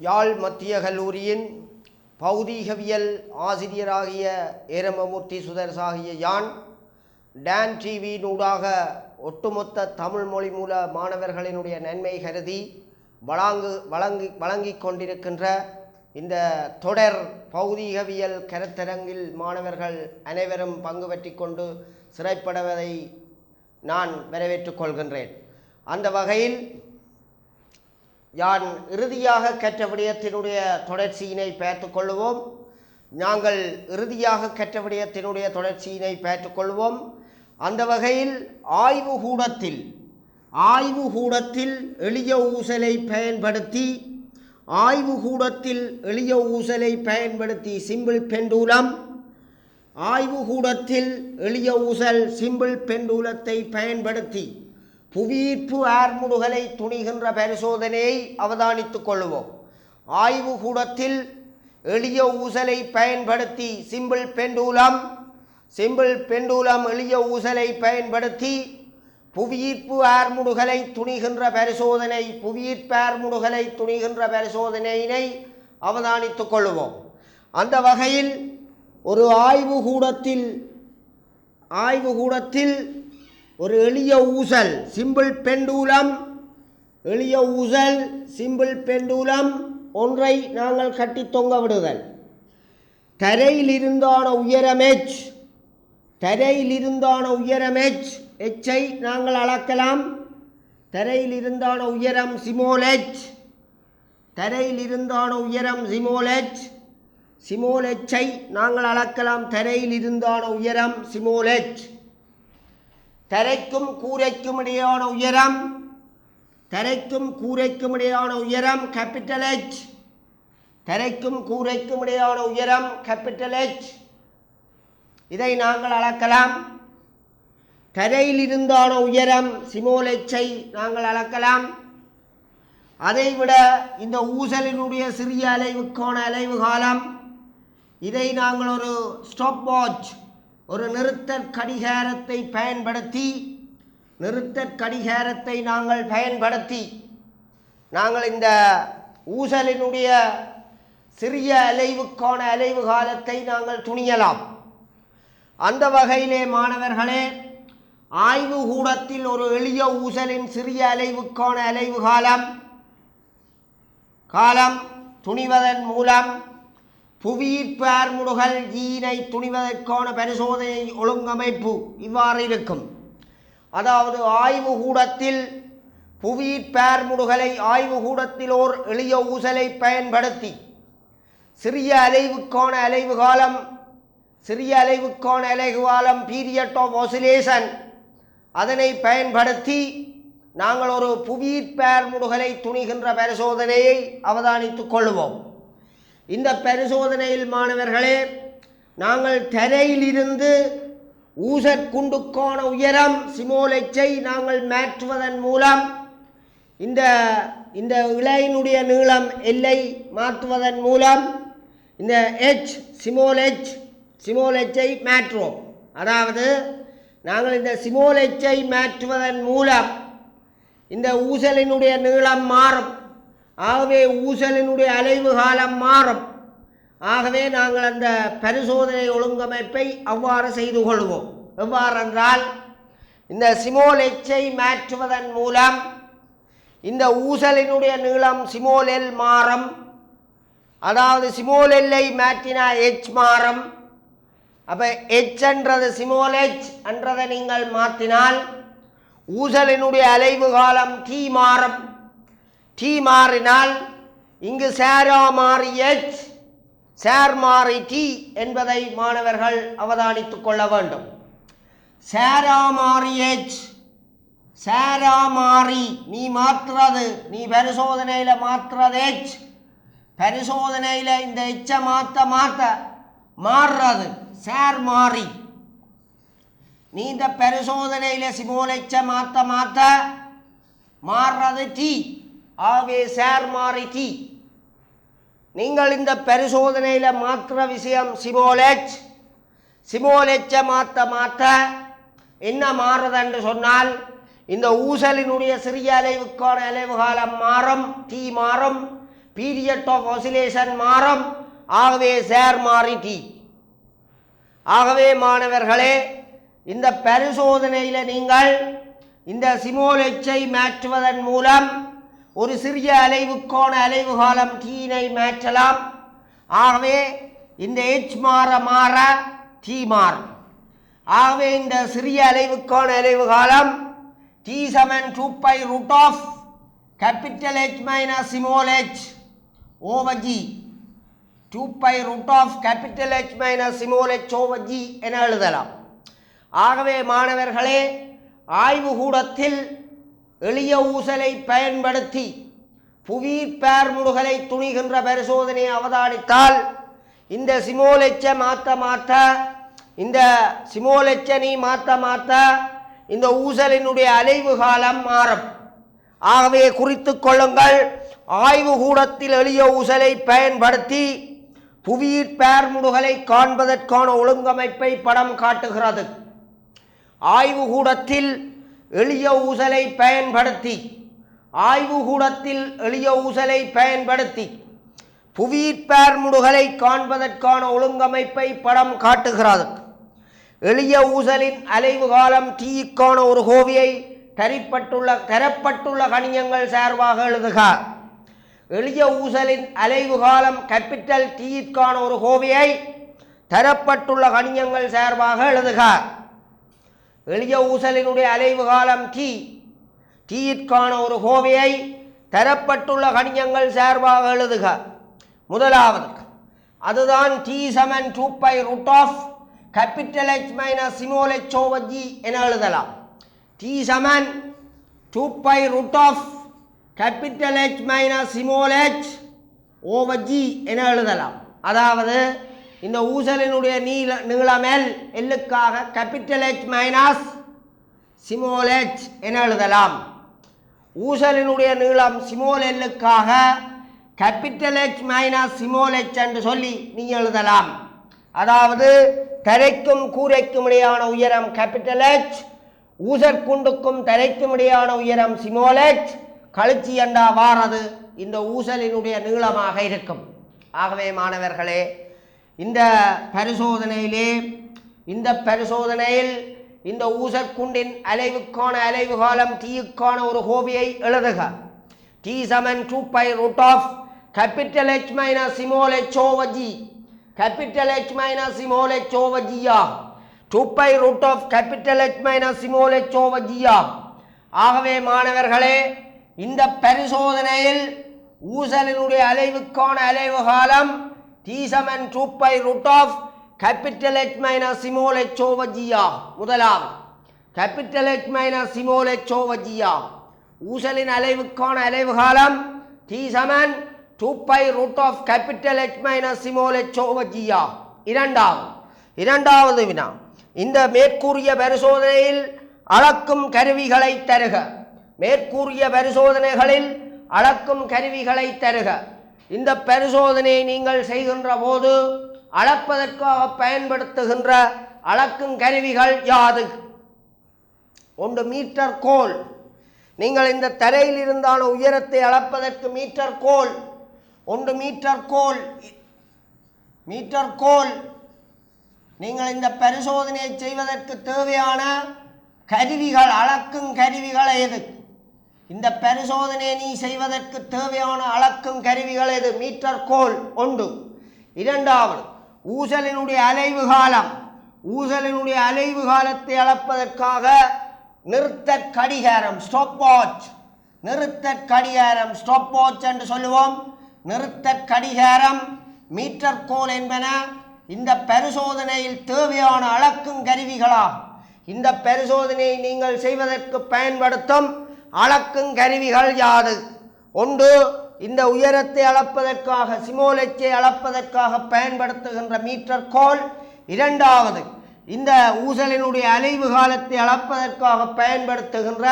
யாழ் மத்திய கல்லூரியின் பௌதீகவியல் ஆசிரியராகிய ஏரமமூர்த்தி சுதர்சாகிய யான் டான் டிவி நூடாக ஒட்டுமொத்த தமிழ் மொழி மூல மாணவர்களினுடைய நன்மை கருதி வழங்கிக் கொண்டிருக்கின்ற இந்த தொடர் பௌதீகவியல் கருத்தரங்கில் மாணவர்கள் அனைவரும் பங்கு பற்றி கொண்டு சிறைப்படுவதை நான் வரவேற்றுக் கொள்கின்றேன். அந்த வகையில் யான் இறுதியாக கற்ற விடயத்தினுடைய தொடர்ச்சியினை பார்த்துக்கொள்வோம். நாங்கள் இறுதியாக கற்ற விடயத்தினுடைய தொடர்ச்சியினை பார்த்துக்கொள்வோம். அந்த வகையில் ஆய்வுகூடத்தில் எளிய ஊசலை சிம்பிள் பெண்டூலம் ஆய்வுகூடத்தில் எளிய ஊசல் சிம்பிள் பெண்டூலத்தை பயன்படுத்தி புவியீர்ப்பு ஆர்முடுகளை துணிகின்ற பரிசோதனையை அவதானித்துக் கொள்வோம். ஆய்வுகூடத்தில் எளிய ஊசலை பயன்படுத்தி சிம்பிள் பெண்டூலம் எளிய ஊசலை பயன்படுத்தி புவியீர்ப்பு ஆர்முடுகளை துணிகின்ற பரிசோதனையினை அவதானித்துக் கொள்வோம். அந்த வகையில் ஒரு ஆய்வுகூடத்தில் ஒரு எளிய ஊசல் சிம்பிள் பெண்டூலம் ஒன்றை நாங்கள் கட்டி தொங்க விடுதல். தரையில் இருந்தான உயரம் எச்சை நாங்கள் அளக்கலாம். தரையில் இருந்தான உயரம் சிமோல் எச்சை நாங்கள் அளக்கலாம். தரையில் இருந்தான உயரம் சிமோல் எச். தரைக்கும் கூரைக்கும் இடையான உயரம் கேபிட்டல் எச். இதை நாங்கள் அளக்கலாம். தரையில் இருந்தான உயரம் சிமோல் எச்சை நாங்கள் அளக்கலாம். அதைவிட இந்த ஊசலினுடைய சிறிய அலைவுக்கான அலைவு காலம், இதை நாங்கள் ஒரு ஸ்டாப் வாட்ச், ஒரு நிறுத்தற் கடிகாரத்தை பயன்படுத்தி நாங்கள் இந்த ஊசலினுடைய சிறிய அலைவுக்கான அலைவு காலத்தை நாங்கள் துணியலாம். அந்த வகையிலே மாணவர்களே, ஆய்வுகூடத்தில் ஒரு எளிய ஊசலின் சிறிய அலைவுக்கான அலைவு காலம் துணிவதன் மூலம் புவியீர்ப்பு ஆர்முடுகள் ஈனை துணிவதற்கான பரிசோதனை ஒழுங்கமைப்பு இவ்வாறு இருக்கும். அதாவது ஆய்வுகூடத்தில் புவியீர்ப்பு ஆர்முடுகளை ஓர் எளிய ஊசலை பயன்படுத்தி சிறிய அலைவுக்கான அலைவுகாலம் பீரியட் ஆஃப் ஆசிலேஷன் அதனை பயன்படுத்தி நாங்கள் ஒரு புவியீர்ப்பு ஆர்முடுகளை துணிகின்ற பரிசோதனையை அவதானித்துக் கொள்வோம். இந்த பரிசோதனையில் மாணவர்களே, நாங்கள் தரையிலிருந்து ஊசற்குண்டுக்கான உயரம் சிமோல் எச்சை நாங்கள் மாற்றுவதன் மூலம் இந்த இழையினுடைய நீளம் எல்லை மாற்றுவதன் மூலம் இந்த சிமோல் எச்சை மாற்றுவோம். அதாவது நாங்கள் இந்த சிமோல் எச்சை மாற்றுவதன் மூலம் இந்த ஊசலினுடைய நீளம் மாறும். ஆகவே ஊசலினுடைய அலைவு காலம் மாறும். ஆகவே நாங்கள் அந்த பரிசோதனை ஒழுங்கமைப்பை அவ்வாறு செய்து கொள்வோம். எவ்வாறென்றால், இந்த சிமோல் எச்சை மாற்றுவதன் மூலம் இந்த ஊசலினுடைய நீளம் சிமோல் எல் மாறும். அதாவது சிமோல் எல்லை மாற்றினா எச் மாறும். அப்போ எச் என்றது சிமோல் எச் என்றதை நீங்கள் மாற்றினால் ஊசலினுடைய அலைவு காலம் டி மாறும். டி மாறினால் இங்கு சேரா மாறி எச், சேர் மாறி டி என்பதை மாணவர்கள் அவதானித்துக் கொள்ள வேண்டும். சேரா மாறி எச், சேரா மாறி நீ பரிசோதனையில் மாற்றுறது எச், பரிசோதனையில் இந்த எச்சை மாறுறது சேர் மாறி. நீ இந்த பரிசோதனையில் சிமோல் எச்சை மாறுறது டி. ஆகவே சேர் மாறி டி. நீங்கள் இந்த பரிசோதனையில் மாற்ற விஷயம் சிமோல் எச்சை மாற்ற என்ன மாறுறது என்று சொன்னால், இந்த ஊசலினுடைய சிறிய அலைவுக்கான அலைவு காலம் மாறும், டி மாறும். பீரியட் ஆஃப் ஆசிலேஷன் மாறும். ஆகவே சேர் மாறி டி. ஆகவே மாணவர்களே, இந்த பரிசோதனையில் நீங்கள் இந்த ஸ்மால் ஹெச்சை மாற்றுவதன் மூலம் ஒரு சிறிய அலைவுக்கான அலைவு காலம் டீனை மாற்றலாம். ஆகவே இந்த ஹெச் மாற மாற டி மாறும். ஆகவே இந்த சிறிய அலைவுக்கான அலைவு காலம் டி சமன் 2π √ capital H minus small H over G. 2π √ capital H minus small H over G என எழுதலாம். ஆகவே மாணவர்களே, ஆய்வுகூடத்தில் எளிய ஊசலை பயன்படுத்தி புவியீர் பேர்முடுகலை துணிகின்ற பரிசோதனையை அவதானித்தால் இந்த ஸ்மால் ஹெச்சை மாற்ற இந்த ஸ்மால் ஹெச்சை நீ மாற்ற இந்த ஊசலினுடைய அலைவு காலம் மாறும். ஆகவே குறித்து கொள்ளுங்கள், ஆய்வுகூடத்தில் எளிய ஊசலை பயன்படுத்தி புவியீர் பேர்முடுகலை காண்பதற்கான ஒழுங்கமைப்பை படம் காட்டுகிறது. ஆய்வுகூடத்தில் எளிய ஊசலை பயன்படுத்தி புவியீர் பேர்முடுகலை காண்பதற்கான ஒழுங்கமைப்பை படம் காட்டுகிறது. எளிய ஊசலின் அலைவு காலம் டீக்கான ஒரு கோவையை தரப்பட்டுள்ள கணியங்கள் சார்பாக எழுதுக. எளிய ஊசலின் அலைவு காலம் கேபிட்டல் டீக்கான ஒரு கோவையை தரப்பட்டுள்ள கணியங்கள் சார்பாக எழுதுக. எளிய ஊசலினுடைய அலைவு காலம் டீக்கான ஒரு கோவையை தரப்பட்டுள்ள கணியங்கள் சார்பாக எழுதுக. முதலாவது, அதுதான் டி சமன் 2π √ capital H minus small H over G என எழுதலாம். டி சமன் 2π √ capital H minus small H over G என எழுதலாம். அதாவது இந்த ஊசலினுடைய நீளம் எல்லுக்காக capital H minus small H என எழுதலாம். ஊசலினுடைய நீளம் ஸ்மால் எல்லுக்காக capital H minus small H என்று சொல்லி நீ எழுதலாம். அதாவது தரைக்கும் கூரைக்கும் இடையான உயரம் கேபிட்டல் ஹெச், ஊசற்குண்டுக்கும் தரைக்கும் இடையான உயரம் ஸ்மால் ஹெச் கழிச்சி என்றா வாரது இந்த ஊசலினுடைய நீளமாக இருக்கும். ஆகவே மாணவர்களே, இந்த பரிசோதனையில் இந்த ஊசற்குண்டின் அலைவுக்கான அலைவு காலம் டீக்கான ஒரு கோவையை எழுதுக. டி சமன் 2π √ capital H minus small H over g. Capital H minus small H over ஜியா 2π √ capital H minus small H over ஜியா. ஆகவே மாணவர்களே, இந்த பரிசோதனையில் ஊசலினுடைய அலைவுக்கான அலைவு காலம் டி சமன் 2π √ capital H minus small H over ஜியா. முதலாவது capital H minus small H over ஜியா. ஊசலின் அலைவுக்கான அலைவு காலம் டி சமன் 2π √ capital H minus small H over ஜியா. இரண்டாவது வினா, இந்த மேற்கூறிய பரிசோதனையில் அளக்கும் கருவிகளை தருக. மேற்கூறிய பரிசோதனைகளில் அளக்கும் கருவிகளை தருக. இந்த பரிசோதனையை நீங்கள் செய்கின்ற போது அளப்பதற்காக பயன்படுத்துகின்ற அளக்கும் கருவிகள் யாது? 1 மீட்டர் கோல். நீங்கள் இந்த தரையில் இருந்தான உயரத்தை அளப்பதற்கு மீட்டர் கோல். 1 மீட்டர் கோல். நீங்கள் இந்த பரிசோதனையை செய்வதற்கு தேவையான கருவிகள், அளக்கும் கருவிகள் எது? இந்த பரிசோதனையை நீ செய்வதற்கு தேவையான அளக்கும் கருவிகள் எது? மீட்டர் கோல் 1. இரண்டாவது, ஊசலினுடைய அலைவு காலம். ஊசலினுடைய அலைவு காலத்தை அளப்பதற்காக நிறுத்தற் கடிகாரம், ஸ்டாப் வாட்ச். நிறுத்தற் கடிகாரம், ஸ்டாப் வாட்ச் என்று சொல்லுவோம். நிறுத்தற் கடிகாரம், மீட்டர் கோல் என்பன இந்த பரிசோதனையில் தேவையான அளக்கும் கருவிகளாகும். இந்த பரிசோதனையை நீங்கள் செய்வதற்கு பயன்படுத்தும் அளக்கும் கருவிகள் யாது? 1, இந்த உயரத்தை அளப்பதற்காக ஸ்மால் ஹெச்சை அளப்பதற்காக பயன்படுத்துகின்ற மீட்டர் கோல். இரண்டாவது, இந்த ஊசலினுடைய அலைவு காலத்தை அளப்பதற்காக பயன்படுத்துகின்ற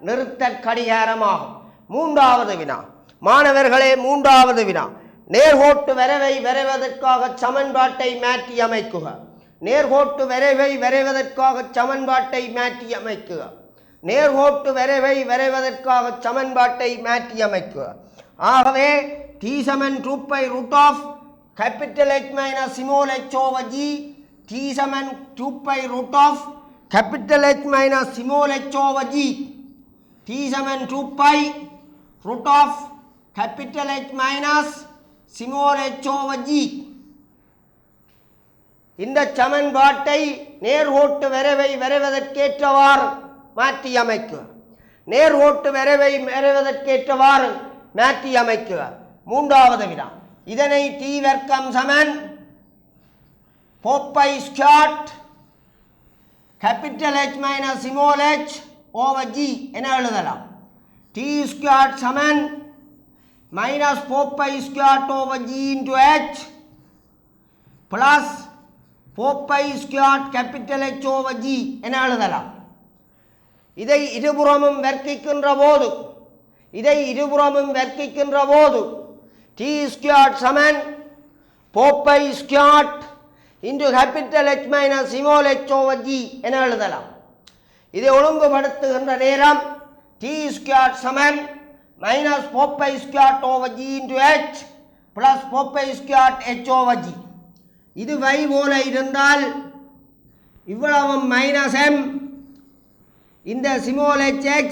நிறுத்தற் கடிகாரமாகும். மூன்றாவது வினா மாணவர்களே, மூன்றாவது வினா, நேர்கோட்டு வரைவை வரைவதற்காக சமன்பாட்டை மாற்றி அமைக்குக. நேர்கோட்டு வரைவை வரைவதற்காக சமன்பாட்டை மாற்றி அமைக்குக. நேர்கோட்டு வரைவை வரைவதற்காக சமன்பாட்டை மாற்றி அமைக்குக. ஆகவே t சமன் 2 pi root of capital H minus small h over g t சமன் 2 pi root of capital H minus small h over g t சமன் 2 pi root of capital H minus small h over g. இந்த சமன்பாட்டை நேர்கோட்டு வரைவை வரைவதற்கேற்றவாறு மாற்றி அமைക്കുക. நேர்கோட்டு வரைவை வரைவதற்கேற்றவாறு மாற்றி அமைക്കുക. மூன்றாவது வினா, இதனை t வர்க்கம் சமன் 4 pi square capital H minus small h over g என எழுதலாம். t ஸ்கொயர் சமன் minus 4 pi square over g into h plus 4 pi square capital H over g என எழுதலாம். இதை இருபுறமும் வர்க்கிக்கின்ற போது t ஸ்கொயர் சமன் 4 pi square into capital H minus small h over g என எழுதலாம். இதை ஒழுங்குபடுத்துகின்ற நேரம் t ஸ்கொயர் சமன் minus 4 pi square over g into h plus 4 pi square h over g. இது y போல இருந்தால் இவ்வளவு மைனஸ் m, இந்த ஸ்மால் hx,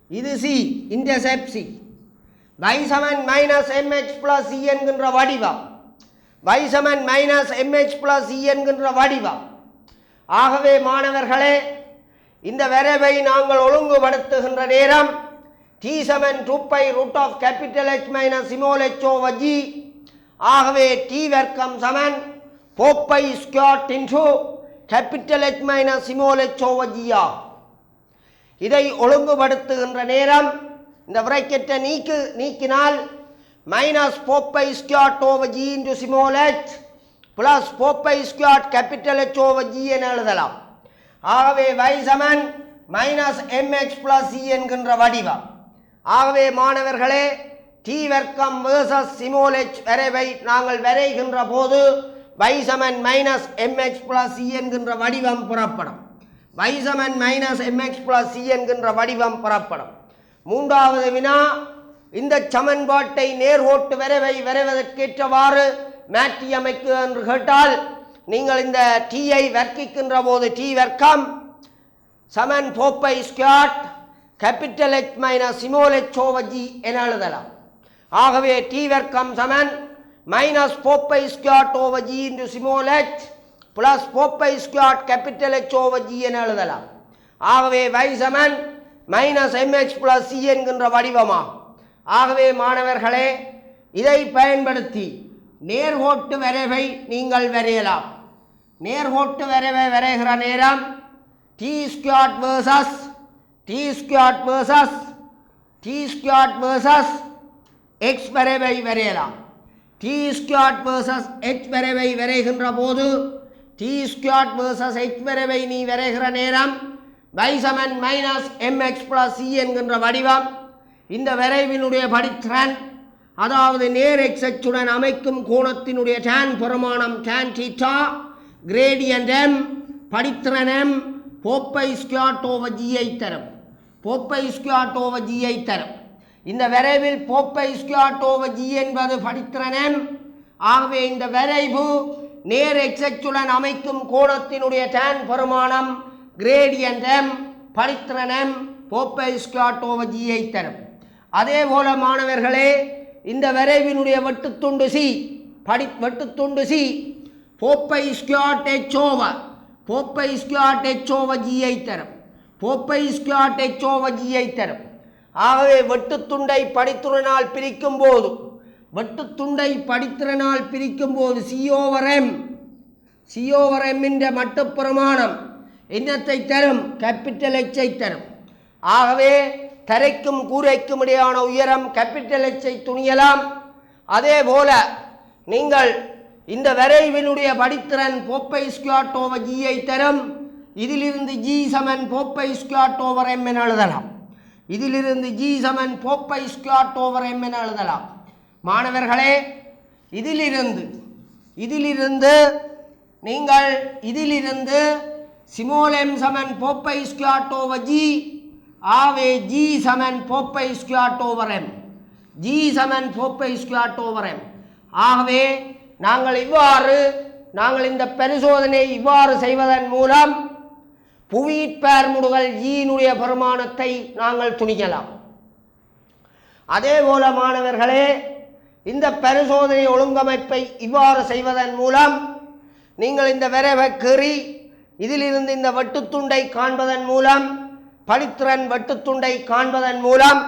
இது c, இன்டர்செப்ட் c. y சமன் மைனஸ் mh பிளஸ் c என்கின்ற வடிவம், y சமன் மைனஸ் mh பிளஸ் c என்கின்ற வடிவம். ஆகவே மாணவர்களே, இந்த வரைவை நாங்கள் ஒழுங்குபடுத்துகின்ற நேரம் t சமன் 2 pi root of capital H minus small h over g. ஆகவே t வர்க்கம் சமன் 4 pi square into capital H minus small h over g ஆகும். இதை ஒழுங்குபடுத்துகின்ற நேரம் இந்த பிராக்கெட்டை நீக்கினால் minus 4 pi square over g into small h plus 4 pi square capital H over g என எழுதலாம். ஆகவே y சமன் மைனஸ் mh பிளஸ் c என்கின்ற வடிவம். ஆகவே மாணவர்களே, t வர்க்கம் வேர்சஸ் ஸ்மால் h வரைவை நாங்கள் வரைகின்ற போது y சமன் மைனஸ் mh பிளஸ் c என்கின்ற வடிவம் புறப்படும். y சமன் மைனஸ் mh பிளஸ் c என்கின்ற வடிவம் புறப்படும். மூன்றாவது வினா, இந்த சமன்பாட்டை நேர்கோட்டு வரைவை வரைவதற்கேற்றவாறு மாற்றி அமைக்க என்று கேட்டால், நீங்கள் இந்த t ஐ வர்க்கிக்கின்ற போது t வர்க்கம் சமன் 4 pi square capital H minus small h over g என எழுதலாம். ஆகவே t வர்க்கம் சமன் minus 4 pi square over g into small h plus 4 pi square capital H over g என எழுதலாம். ஆகவே y சமன் மைனஸ் mh பிளஸ் c என்கின்ற வடிவமாகும். ஆகவே மாணவர்களே, இதை பயன்படுத்தி நேர்கோட்டு வரைவை நீங்கள் வரையலாம். நேர்கோட்டு வரைவை வரைகிற நேரம் t ஸ்கொயர் வேர்சஸ் x வரைவை வரையலாம். t ஸ்கொயர் வேர்சஸ் h வரைவை வரைகின்ற போது t ஸ்கொயர் வேர்சஸ் h வரைவை நீ வரைகிற நேரம் y சமன் மைனஸ் mh பிளஸ் c என்கின்ற வடிவம். இந்த வரைவினுடைய படித்திறன், அதாவது நேர் x அச்சுடன் அமைக்கும் கோணத்தினுடைய tan பெருமானம் tan θ, கிரேடியன்ட் m, படித்திறன் m 4 pi square over g ஐ தரும். 4 பை ஸ்கொயர் ஓவர் g ஐ தரும். இந்த வரைவில் 4 பை ஸ்கொயர் ஓவர் g என்பது படித்திறன் m. ஆகவே இந்த வரைவு நேர் x அச்சுடன் அமைக்கும் கோணத்தினுடைய tan பெருமானம் கிரேடியன்ட் m, படித்திறன் m 4 pi square over g ஐ தரும். அதே போல மாணவர்களே, இந்த வரைவினுடைய வெட்டுத்துண்டு c 4 pi square h over 4 pi square h over g ஐ தரும். 4 pi square h over g ஐ தரும். ஆகவே வெட்டுத்துண்டை படித்திறனால் பிரிக்கும் போது c ஓவர் m என்ற மட்டு பிரமாணம் என்னத்தை தரும்? கேபிட்டல் H ஐ தரும். ஆகவே தரைக்கும் கூரைக்கும் இடையான உயரம் கேபிட்டல் H ஐ துணியலாம். அதே போல நீங்கள் இந்த வரைவினுடைய படித்திறன் 4 பை ஸ்கொயர் ஓவர் g ஐ தரும். இதிலிருந்து g சமன் 4 பை ஸ்கொயர் ஓவர் m என எழுதலாம். இதிலிருந்து g சமன் 4 பை ஸ்கொயர் ஓவர் m என எழுதலாம். மாணவர்களே, இதிலிருந்து ஸ்மால் m சமன் 4 பை ஸ்கொயர் ஓவர் g ஆகவே ஜி சமன் 4π² ஜி சமன் 4π². ஆகவே நாங்கள் இந்த பரிசோதனை இவ்வாறு செய்வதன் மூலம் புவியீர்ப்பெயர்முடுகல் ஜியினுடைய பெருமானத்தை நாங்கள் துணிக்கலாம். அதே போல மாணவர்களே, இந்த பரிசோதனை ஒழுங்கமைப்பை இவ்வாறு செய்வதன் மூலம் நீங்கள் இந்த வரைவை கீறி இதிலிருந்து இந்த வெட்டுத்துண்டை காண்பதன் மூலம் படித்திறன் வெட்டுத்துண்டை காண்பதன் மூலம்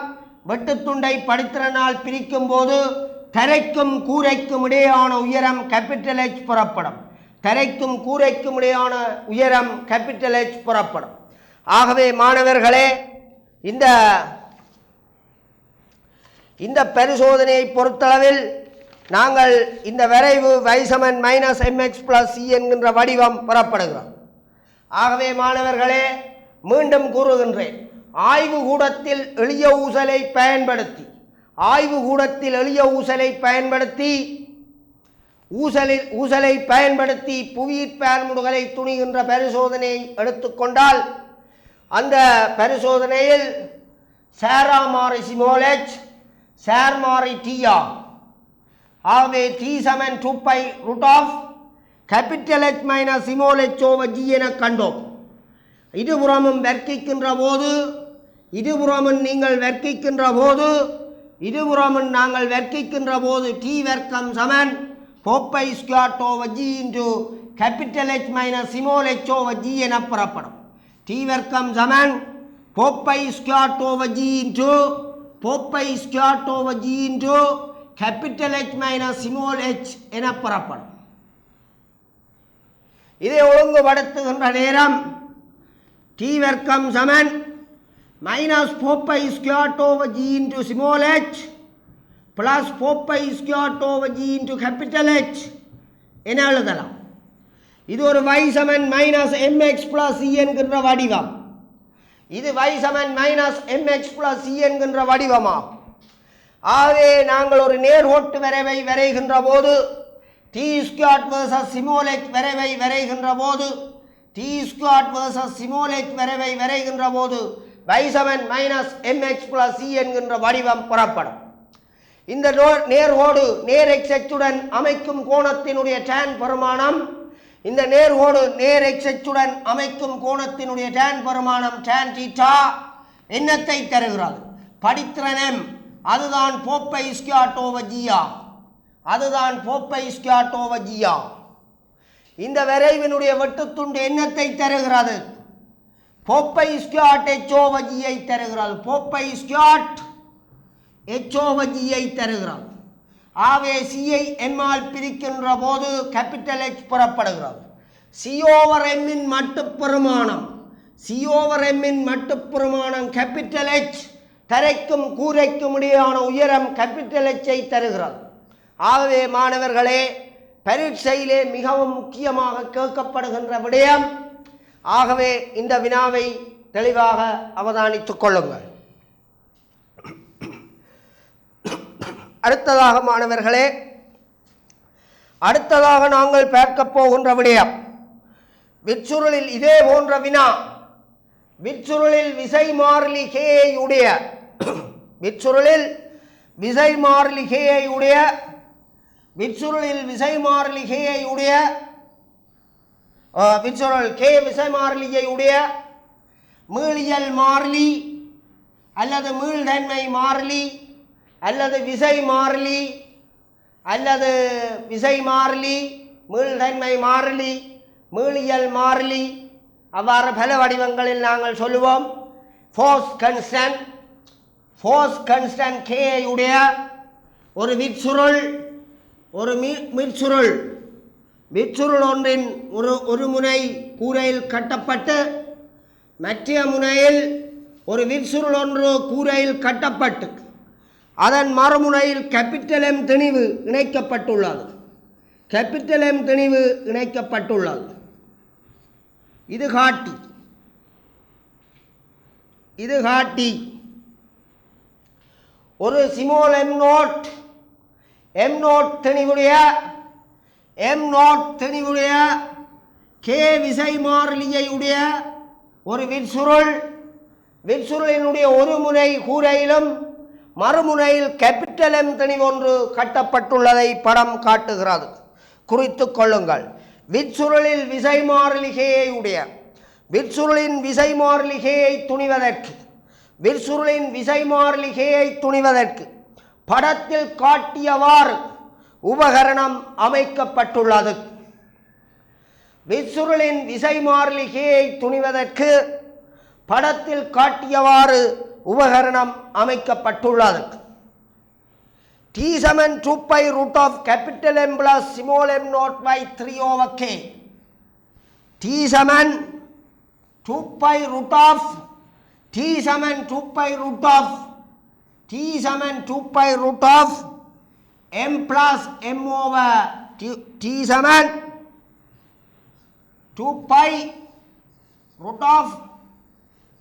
வெட்டுத்துண்டை படித்திறனால் பிரிக்கும் போது தரைக்கும் கூரைக்கும் இடையான உயரம் H புறப்படும். தரைக்கும் கூரைக்கும் இடையான உயரம் H புறப்படும். ஆகவே மாணவர்களே, இந்த பரிசோதனையை பொறுத்தளவில் நாங்கள் இந்த வரைவு y சமன் -mx + c என்கின்ற வடிவம் பெறப்படுகிறோம். ஆகவே மாணவர்களே, மீண்டும் கூறுகின்றேன், ஆய்வுகூடத்தில் எளிய ஊசலை பயன்படுத்தி புவியீர்ப்பெயர்முடுகலை துணிகின்ற பரிசோதனையை எடுத்துக்கொண்டால் அந்த பரிசோதனையில் சேரா மாறி சிமோலெச் சேர் மாறி டீயா. ஆகவே டி சமன் 2π√H - சிமோலெச்/g என கண்டோம். இருபுறமும் வர்க்கிக்கின்ற போது டி வர்க்கம் சமன் 4π² H - சிமோலெச்/g என பெறப்படும். டி வர்க்கம் சமன் 4π² H - சிமோலெச் என பெறப்படும். இதை ஒழுங்குபடுத்துகின்ற நேரம் டி வர்க்கம் சமன் -4π² small h plus 4π² H என எழுதலாம். இது ஒரு y சமன் -mx + c என்கின்ற வடிவம். இது y சமன் -mx + c என்கின்ற வடிவமாகும். ஆகவே நாங்கள் ஒரு நேர்கோட்டு வரைவை வரைகின்ற போது t² versus small h வரைவை வரைகின்ற போது y சமன் -mx + c என்கின்ற வடிவம் பெறப்படும். இந்த நேர்கோடு நேர் x அச்சுடன் அமைக்கும் கோணத்தினுடைய tan பெருமானம் tan θ என்னத்தை தருகிறது? படித்திறன் அதுதான் 4π²g. இந்த வரைவினுடைய வெட்டுத்துண்டு என்னத்தை தருகிறது? 4π²H/g தருகிறது. 4π²H/g தருகிறது. ஆகவே சியை எம்மால் பிரிக்கின்ற போது H புறப்படுகிறது. C/m மட்டுப்பெருமானம் H தரைக்கும் கூரைக்கும் இடையான உயரம் H தருகிறது. ஆகவே மாணவர்களே, பரீட்சையிலே மிகவும் முக்கியமாக கேட்கப்படுகின்ற விடயம். ஆகவே இந்த வினாவை தெளிவாக அவதானித்துக் கொள்ளுங்கள். அடுத்ததாக மாணவர்களே, நாங்கள் பார்க்க போகின்ற விடயம் விற்சுருளில் இதே போன்ற வினா. விற்சுருளில் விசை மாறிலி விசைமாறிலியை மீளியல் மாறிலி அல்லது மீள்தன்மை மாறிலி அல்லது விசை மாறிலி மீள்தன்மை மாறிலி மீளியல் மாறிலி அவ்வாறு பல வடிவங்களில் நாங்கள் சொல்லுவோம். ஃபோர்ஸ் கன்ஸ்டன்ட் K உடைய ஒரு விற்சுருள் ஒன்றின் ஒரு முனை கூரையில் கட்டப்பட்டு மற்ற முனையில் ஒரு விற்சுருள் ஒன்று கூரையில் கட்டப்பட்டு அதன் மறுமுனையில் M திணிவு இணைக்கப்பட்டுள்ளது. இது காட்டி ஒரு சிமோல் M0 திணிவுடைய K விசை மாறிலியை உடைய ஒரு விற்சுருள் விற்சுருளினுடைய ஒரு முனை கூரையிலும் மறுமுனையில் கேபிட்டல் எம் திணிவு ஒன்று கட்டப்பட்டுள்ளதை படம் காட்டுகிறது. குறித்து கொள்ளுங்கள். விற்சுருளில் விசை மாறிலிகையை உடைய விற்சுருளின் விசை மாறிலிகையை துணிவதற்கு படத்தில் காட்டியவாறு உபகரணம் அமைக்கப்பட்டுள்ளது. விற்சுருளின் விசை மாறிலிகையை துணிவதற்கு படத்தில் காட்டியவாறு உபகரணம் அமைக்கப்பட்டுள்ளது. T7 2 pi root of capital M plus small m naught by 3 over k. T7 2 pi root of m plus m over T7 2 pi root of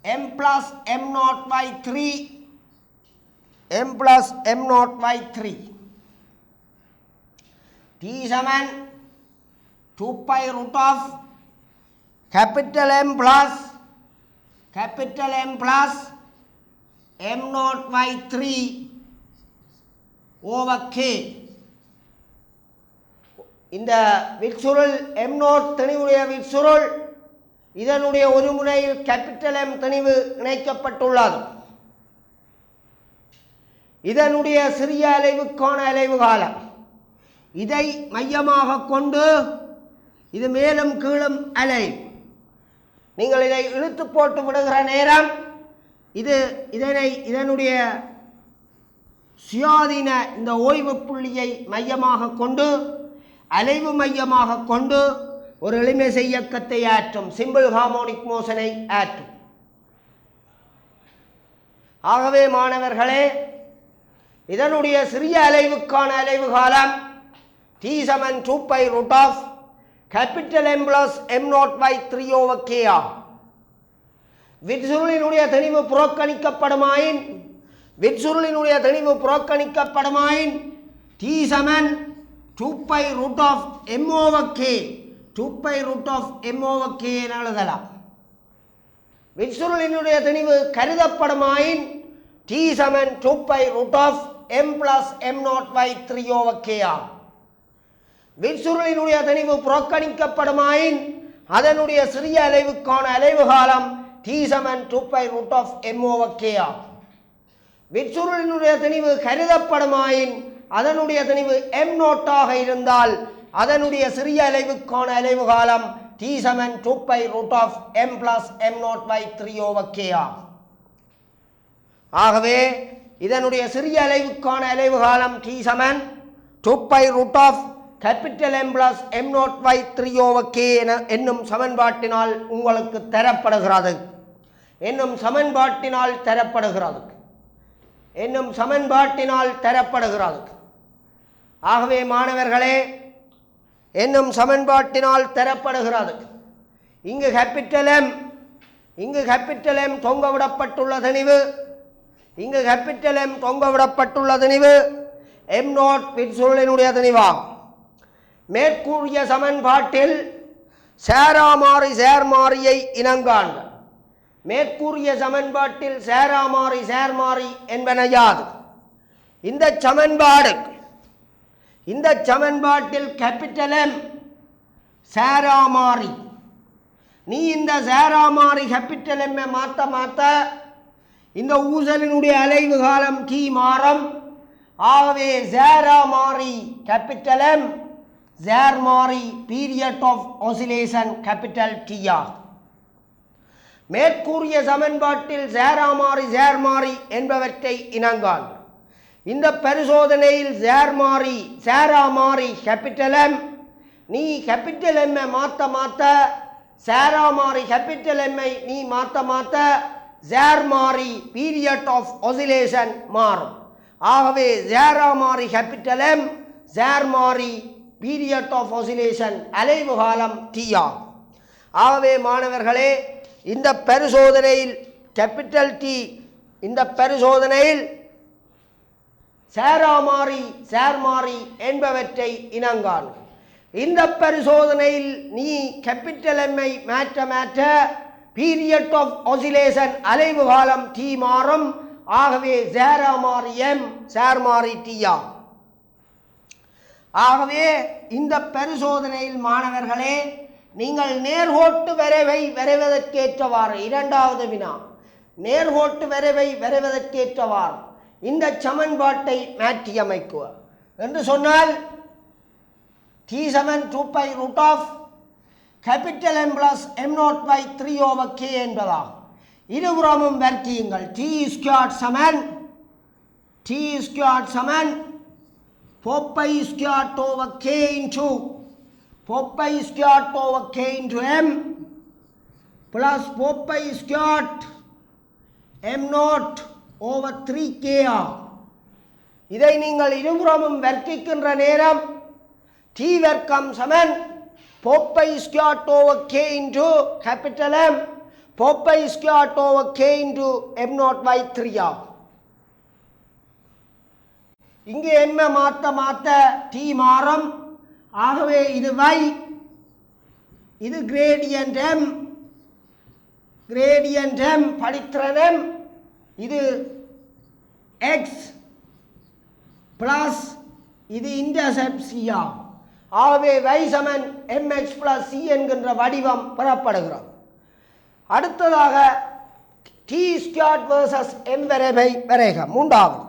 m plus m naught by 3 T7 2 pi root of capital M plus m naught by 3 over k. இந்த விற்சுருள் m naught திணிவுடைய விற்சுருள் இதனுடைய ஒரு முனையில் capital M திணிவு இணைக்கப்பட்டுள்ளது. இதனுடைய சிறிய அலைவுக்கான அலைவு காலம் இதை மையமாக கொண்டு இது மேலும் கீழும் அலை. நீங்கள் இதை இழுத்து போட்டு விடுகிற நேரம் இதனுடைய சுயாதீன இந்த ஓய்வு புள்ளியை மையமாக கொண்டு அலைவு மையமாக கொண்டு ஒரு எளிமை இயக்கத்தை ஆற்றும், சிம்பிள் ஹார்மோனிக் மோஷனை ஆற்றும். ஆகவே மாணவர்களே, இதனுடைய சிறிய அலைவுக்கான அலைவு காலம் T7 2 pi root of capital M plus m naught by 3 over k ஆகும். விற்சுருளினுடைய தெளிவு புறக்கணிக்கப்படுமாயின் T7 2 pi root of m over k என எழுதலாம். விற்சுருளினுடைய தெளிவு கருதப்படுமாயின் T7 2 pi root of m plus m naught by 3 over k ஆகும். விற்சுருளினுடைய தெளிவு புறக்கணிக்கப்படுமாயின் அதனுடைய சிறிய அலைவுக்கான அலைவு காலம் T7 2 pi root of m over k ஆகும். விற்சுருளினுடைய தெளிவு கருதப்படுமாயின் அதனுடைய தெளிவு m naught ஆக இருந்தால் அதனுடைய சிறிய அலைவுக்கான அலைவு காலம் T7 2 pi root of m plus m naught by 3 over k ஆகும். ஆகவே இதனுடைய சிறிய அலைவுக்கான அலைவு காலம் T7 2 pi root of capital M plus m naught by 3 over k என்னும் சமன்பாட்டினால் உங்களுக்கு தரப்படுகிறது. ஆகவே மாணவர்களே, என்னும் சமன்பாட்டினால் தரப்படுகிறது. இங்கு கேபிட்டல் M தொங்கவிடப்பட்டுள்ள திணிவு m naught விற்சுருளினுடைய திணிவாகும். மேற்கூறிய சமன்பாட்டில் சேர்மாறியை இனங்காண்க. மேற்கூறிய சமன்பாட்டில் சேர்மாறி என்பன யாது? இந்த சமன்பாட்டில் கேபிட்டல் M சேராமாறி. நீ இந்த சேராமாறி கேபிட்டல் M மாற்ற இந்த ஊசலினுடைய அலைவு காலம் T மாறும். ஆகவே சேராமாறி கேபிட்டல் M, சேர்மாறி period of oscillation capital T ஆகும். மேற்கூறிய சமன்பாட்டில் சேர்மாறி என்பவற்றை இனங்காண்க. இந்த பரிசோதனையில் சேராமாறி கேபிட்டல் M, நீ கேபிட்டல் M மாற்ற சேராமாறி கேபிட்டல் M நீ மாற்ற சேர்மாறி பீரியட் ஆஃப் ஆசிலேஷன் மாறும். ஆகவே சேராமாறி கேபிட்டல் M, சேர்மாறி பீரியட் ஆஃப் ஆசிலேஷன் அலைவு காலம் T ஆகும். ஆகவே மாணவர்களே, இந்த பரிசோதனையில் கேபிட்டல் T சேர்மாறி என்பவற்றை இனங்காண்க. இந்த பரிசோதனையில் நீ கேபிட்டல் M மாற்ற பீரியட் ஆஃப் ஆசிலேஷன் அலைவு காலம் டி மாறும். ஆகவே சேரா மாறி எம், சேர் மாறி டியா. ஆகவே இந்த பரிசோதனையில் மாணவர்களே நீங்கள் நேர்கோட்டு வரைவை வரைவதற்கேற்றவாறு, இரண்டாவது வினா, நேர்கோட்டு வரைவை வரைவதற்கேற்றவாறு இந்த சமன்பாட்டை மாற்றியமைக்குவ என்று சொன்னால் T7 2π root of capital M plus M naught by 3 over K என்பதாகும். இருபுறமும் வர்க்கியுங்கள். T squared சமன் 4π squared over K into 4π squared over K into M plus 4π squared M naught over 3K ஆகும். இதை நீங்கள் இருபுறமும் வர்க்கிக்கின்ற நேரம் T வர்க்கம் சமன் 4π squared over K into capital M 4π squared over K into M naught by 3 ஆகும். இங்கே M மாற்ற T மாறும். ஆகவே இது y, இது gradient M படித்திறன் M, இது x plus இது இன்டர்செப்ட் C ஆகும். ஆகவே y சமன் mx plus c என்கின்ற வடிவம் பெறப்படுகிறது. அடுத்ததாக T ஸ்கொயர்ட் வெர்சஸ் m வரைவை வரைக. மூன்றாவது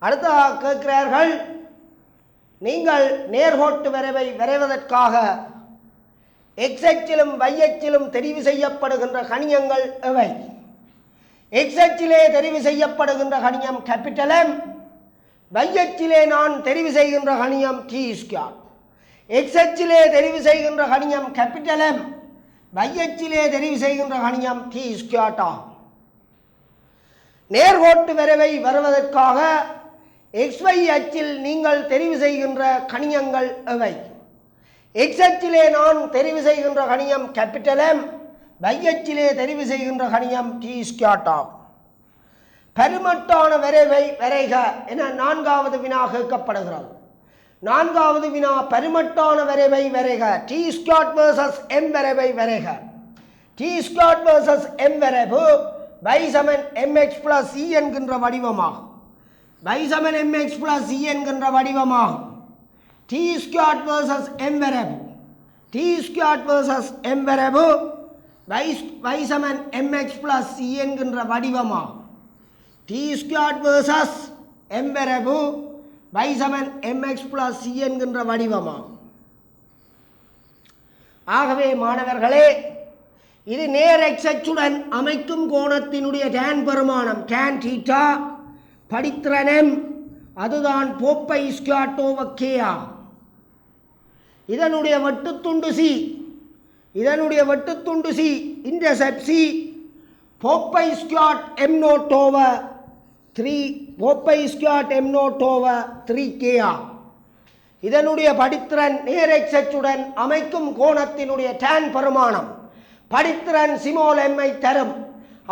அடுத்ததாக கேட்கிறார்கள், நீங்கள் நேர்கோட்டு வரைவை வரைவதற்காக x அச்சிலும் y அச்சிலும் தெரிவு செய்யப்படுகின்ற கணியங்கள் எவை? x அச்சிலே தெரிவு செய்யப்படுகின்ற கணியம் கேபிட்டல் M, y அச்சிலே நான் தெரிவு செய்கின்ற கணியம் T ஸ்கொயர். x அச்சிலே தெரிவு செய்கின்ற கணியம் கேபிட்டல் M, y அச்சிலே தெரிவு செய்கின்ற கணியம் T ஸ்கொயர் ஆகும். நேர்கோட்டு வரைவை வருவதற்காக xy அச்சில் நீங்கள் தெரிவு செய்கின்ற கணியங்கள் எவை? x அச்சிலே நான் தெரிவு செய்கின்ற கணியம் கேபிட்டல் M, y அச்சிலே தெரிவு செய்கின்ற கணியம் T ஸ்கொயர் ஆகும். பரிமட்டான வரைவை வரைக என நான்காவது வினா கேட்கப்படுகிறது. நான்காவது வினா பரிமட்டான வரைவை வரைக. T ஸ்கொயர் வெர்சஸ் M வரைவை வரைக. T ஸ்கொயர் வெர்சஸ் M வரைவு y சமன் mx plus c என்கின்ற வடிவமாகும். y சமன் mx plus c என்கின்ற வடிவமாகும். T ஸ்கொயர் வெர்சஸ் M வரைவு. T ஸ்கொயர் வெர்சஸ் M வரைவு y சமன் mx plus c என்கின்ற வடிவமாகும். T ஸ்கொயர் வெர்சஸ் M வரைவு y சமன் mx plus c என்கின்ற வடிவமாகும். ஆகவே மாணவர்களே, இது நேர் x அச்சுடன் அமைக்கும் கோணத்தினுடைய tan பெருமானம் tan θ படித்திறன் M, அதுதான் 4π ஸ்கொயர் ஓவர் K ஆகும். இதனுடைய வெட்டுத்துண்டு C, intercept C 4π square M naught over 4π square M naught over 3K ஆகும். இதனுடைய படித்திறன் நேர் x அச்சுடன் அமைக்கும் கோணத்தினுடைய tan பெருமானம் படித்திறன் சிமோல் m ஐ தரும்,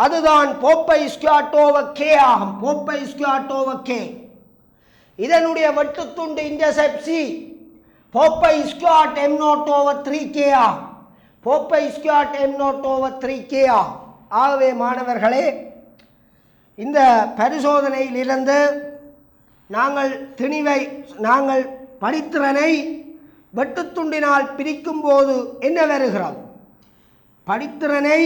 அதுதான் 4π ஸ்கொயர் ஓவர் K ஆகும். 4π ஸ்கொயர் ஓவர் K. இதனுடைய வெட்டுத்துண்டு intercept C 4π square M naught over 3K ஆகும். 4π square M naught over 3K ஆகும். ஆகவே மாணவர்களே, இந்த பரிசோதனையிலிருந்து நாங்கள் படித்திறனை வெட்டுத்துண்டினால் பிரிக்கும் போது என்ன வருகிறது? படித்திறனை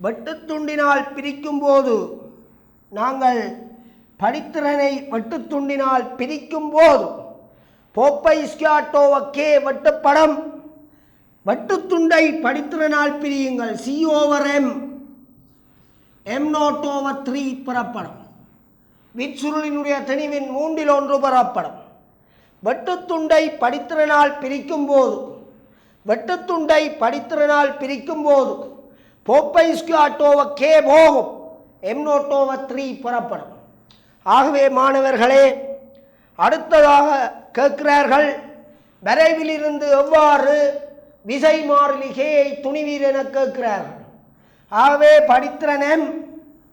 வெட்டுத்துண்டினால் பிரிக்கும் போது நாங்கள் படித்திறனை வெட்டுத்துண்டினால் பிரிக்கும் போது 4π ஸ்கொயர் ஓவர் K வெட்டுப்படும். வெட்டுத்துண்டை படித்திறனால் பிரியுங்கள். C over M, M naught over 3 பெறப்படும். விற்சுருளினுடைய திணிவின் 1/3 பெறப்படும். வெட்டுத்துண்டை படித்திறனால் பிரிக்கும் போது 4π ஸ்கொயர் ஓவர் K போகும். M naught over 3 பெறப்படும். ஆகவே மாணவர்களே, அடுத்ததாக கேட்கிறார்கள், வரைவிலிருந்து எவ்வாறு விசை மாறிலி K-ஐ துணிவீர் என கேட்கிறார்கள். ஆகவே படித்திறன் M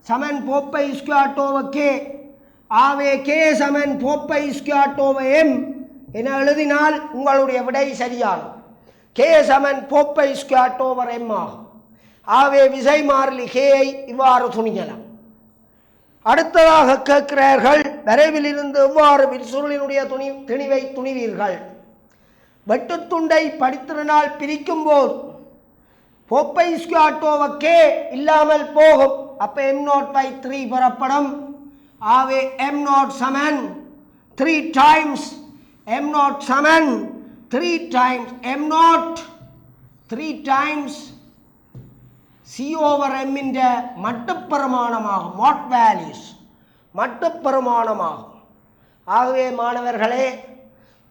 சமன் 4π ஸ்கொயர் ஓவர் K. ஆகவே K சமன் 4π ஸ்கொயர் ஓவர் M என எழுதினால் உங்களுடைய விடை சரியானது. கே சமன் போப்பை ஸ்கொயர் ஓவர் எம் ஆகும். ஆகவே விசை மாறிலி கேயை இவ்வாறு துணிக்கலாம். அடுத்ததாக கேட்கிறார்கள், வரைவில் இருந்து எவ்வாறு சுருளினுடைய திணிவை துணிவீர்கள்? வெட்டுத்துண்டை படித்திருநாள் பிரிக்கும் போது போப்பை ஸ்கொயர் ஓவர் கே இல்லாமல் போகும். அப்போ m0/3 பெறப்படும். ஆகவே m0 சமன் 3 டைம்ஸ் m0 சமன் 3 times m0 3 times C over M என்ற மட்டுப்பெருமானமாகும். மாட் வேல்யூஸ் மட்டுப்பெருமானமாகும். ஆகவே மாணவர்களே,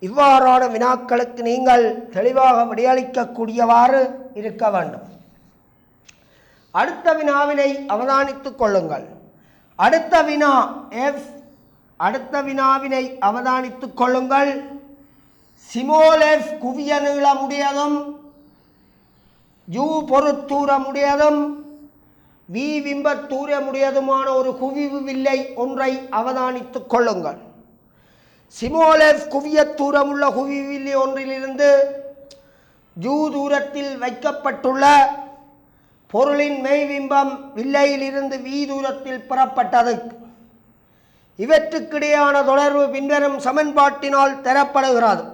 இவ்வாறான வினாக்களுக்கு நீங்கள் தெளிவாக விடையளிக்கக்கூடியவாறு இருக்க வேண்டும். அடுத்த வினாவினை அவதானித்துக் கொள்ளுங்கள். அடுத்த வினா எஃப். அடுத்த வினாவினை அவதானித்துக் கொள்ளுங்கள். சிமோல் எஃப் குவிய நீளமுடையதும் யூ பொருத்தூரமுடையதும் வி விம்பத்தூரமுடையதுமான ஒரு குவிவு வில்லை ஒன்றை அவதானித்துக் கொள்ளுங்கள். சிமோல் எஃப் குவியத்தூரமுள்ள குவிவு வில்லை ஒன்றிலிருந்து யூ தூரத்தில் வைக்கப்பட்டுள்ள பொருளின் மெய்விம்பம் வில்லையிலிருந்து வி தூரத்தில் பெறப்பட்டது. இவற்றுக்கிடையான தொடர்பு பின்வரும் சமன்பாட்டினால் தரப்படுகிறது.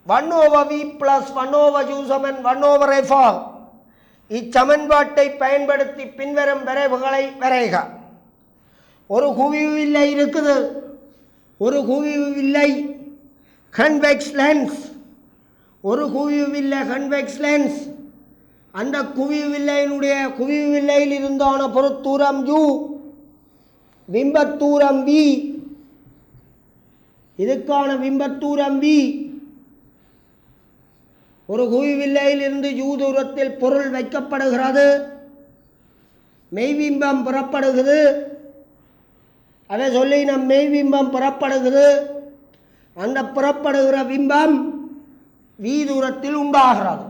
1/v + 1/u = 1/f ஆகும். இச்சமன்பாட்டை பயன்படுத்தி பின்வரும் வரைவுகளை வரைக. ஒரு குவிவு வில்லை இருக்குது. ஒரு குவிவு வில்லை கன்வெக்ஸ் லென்ஸ். ஒரு குவிவு வில்லை கன்வெக்ஸ் லென்ஸ். அந்த குவிவு வில்லையில் இருந்தான பொருத்தூரம் u, பிம்பத்தூரம் v. இதுக்கான பிம்பத்தூரம் v. ஒரு குவிவில்லையில் இருந்து யூ தூரத்தில் பொருள் வைக்கப்படுகிறது. மெய்பிம்பம் புறப்படுகிறது. அதை சொல்லி நம் மெய்பிம்பம் புறப்படுகிறது. அந்த புறப்படுகிற பிம்பம் வி தூரத்தில் உண்டாகிறது.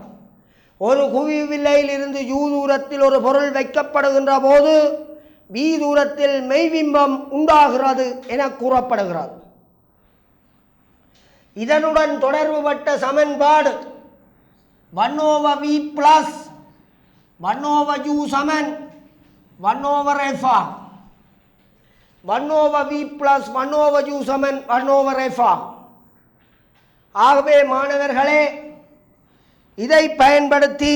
ஒரு குவிவில்லையில் இருந்து யூ தூரத்தில் ஒரு பொருள் வைக்கப்படுகின்ற போது வி தூரத்தில் மெய்பிம்பம் உண்டாகிறது என கூறப்படுகிறது. இதனுடன் தொடர்புபட்ட சமன்பாடு 1/v + 1/u = 1/f. 1/v + 1/u = 1/f. ஆகவே மாணவர்களே, இதை பயன்படுத்தி